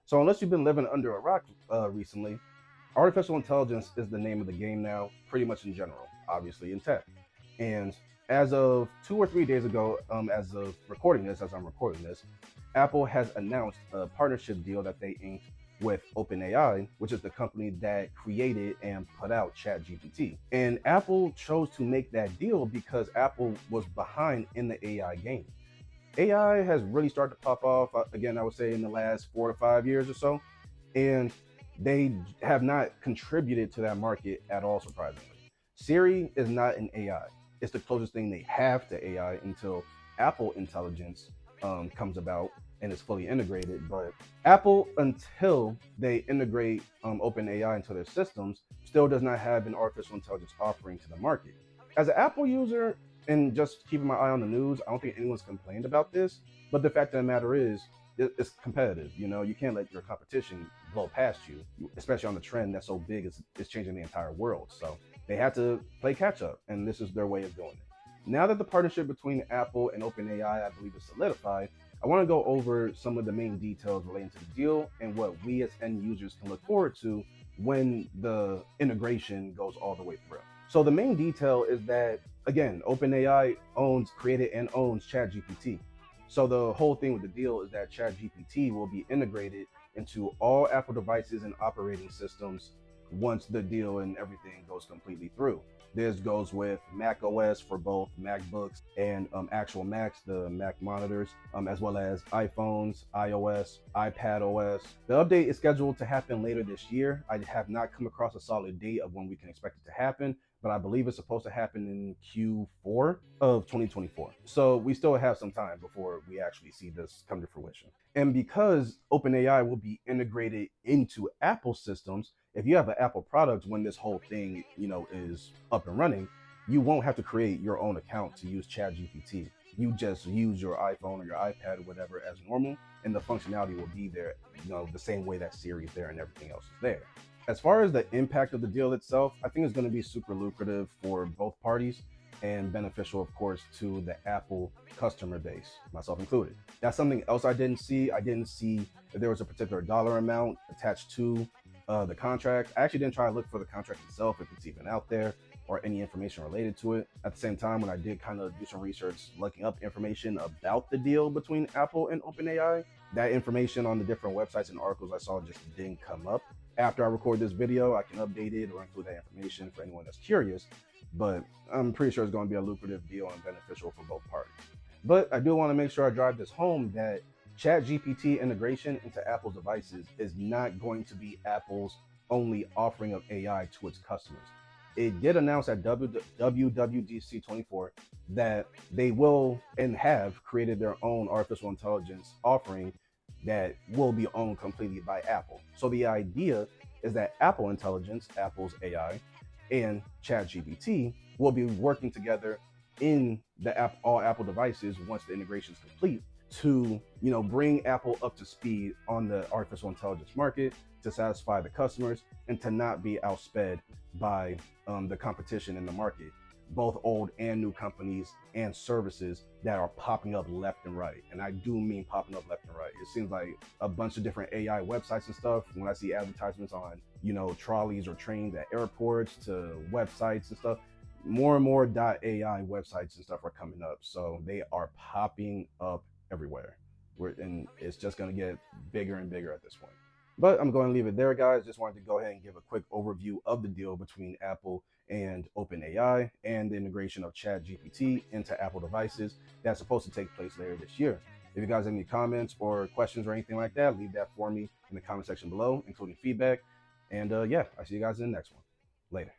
So unless you've been living under a rock recently, artificial intelligence is the name of the game now, pretty much in general, obviously in tech. And as of 2 or 3 days ago, as I'm recording this, Apple has announced a partnership deal that they inked with OpenAI, which is the company that created and put out ChatGPT. And Apple chose to make that deal because Apple was behind in the AI game. AI has really started to pop off again, I would say in the last 4 to 5 years or so, and they have not contributed to that market at all, surprisingly. Siri is not an AI. It's the closest thing they have to AI until Apple Intelligence comes about and is fully integrated. But Apple, until they integrate OpenAI into their systems, still does not have an artificial intelligence offering to the market. As an Apple user, and just keeping my eye on the news, I don't think anyone's complained about this. But the fact of the matter is, it's competitive. You know, you can't let your competition blow past you, especially on the trend that's so big, it's changing the entire world. So they had to play catch up, and this is their way of doing it. Now that the partnership between Apple and OpenAI, I believe, is solidified, I want to go over some of the main details relating to the deal and what we as end users can look forward to when the integration goes all the way through. So the main detail is that, again, OpenAI created and owns ChatGPT. So the whole thing with the deal is that ChatGPT will be integrated into all Apple devices and operating systems once the deal and everything goes completely through. This goes with Mac OS for both MacBooks and actual Macs, the Mac monitors, as well as iPhones, iOS, iPad OS. The update is scheduled to happen later this year. I have not come across a solid date of when we can expect it to happen, but I believe it's supposed to happen in Q4 of 2024. So we still have some time before we actually see this come to fruition. And because OpenAI will be integrated into Apple systems, if you have an Apple product when this whole thing, is up and running, you won't have to create your own account to use ChatGPT. You just use your iPhone or your iPad or whatever as normal, and the functionality will be there, the same way that Siri is there and everything else is there. As far as the impact of the deal itself, I think it's going to be super lucrative for both parties and beneficial, of course, to the Apple customer base, myself included. That's something else I didn't see. I didn't see that there was a particular dollar amount attached to the contract. I actually didn't try to look for the contract itself, if it's even out there, or any information related to it. At the same time, when I did kind of do some research looking up information about the deal between Apple and OpenAI, that information on the different websites and articles I saw just didn't come up. After I record this video, I can update it or include that information for anyone that's curious, but I'm pretty sure it's going to be a lucrative deal and beneficial for both parties. But I do want to make sure I drive this home that ChatGPT integration into Apple's devices is not going to be Apple's only offering of AI to its customers. It did announce at WWDC 24 that they will and have created their own artificial intelligence offering that will be owned completely by Apple. So the idea is that Apple Intelligence, Apple's AI, and ChatGPT will be working together in all Apple devices once the integration is complete to bring Apple up to speed on the artificial intelligence market, to satisfy the customers, and to not be outsped by the competition in the market, both old and new companies and services that are popping up left and right. And I do mean popping up left and right. It seems like a bunch of different AI websites and stuff. When I see advertisements on, trolleys or trains at airports to websites and stuff, more and more .ai websites and stuff are coming up. So they are popping up everywhere. And it's just going to get bigger and bigger at this point. But I'm going to leave it there, guys. Just wanted to go ahead and give a quick overview of the deal between Apple and OpenAI and the integration of ChatGPT into Apple devices that's supposed to take place later this year. If you guys have any comments or questions or anything like that, leave that for me in the comment section below, including feedback. And yeah, I'll see you guys in the next one. Later.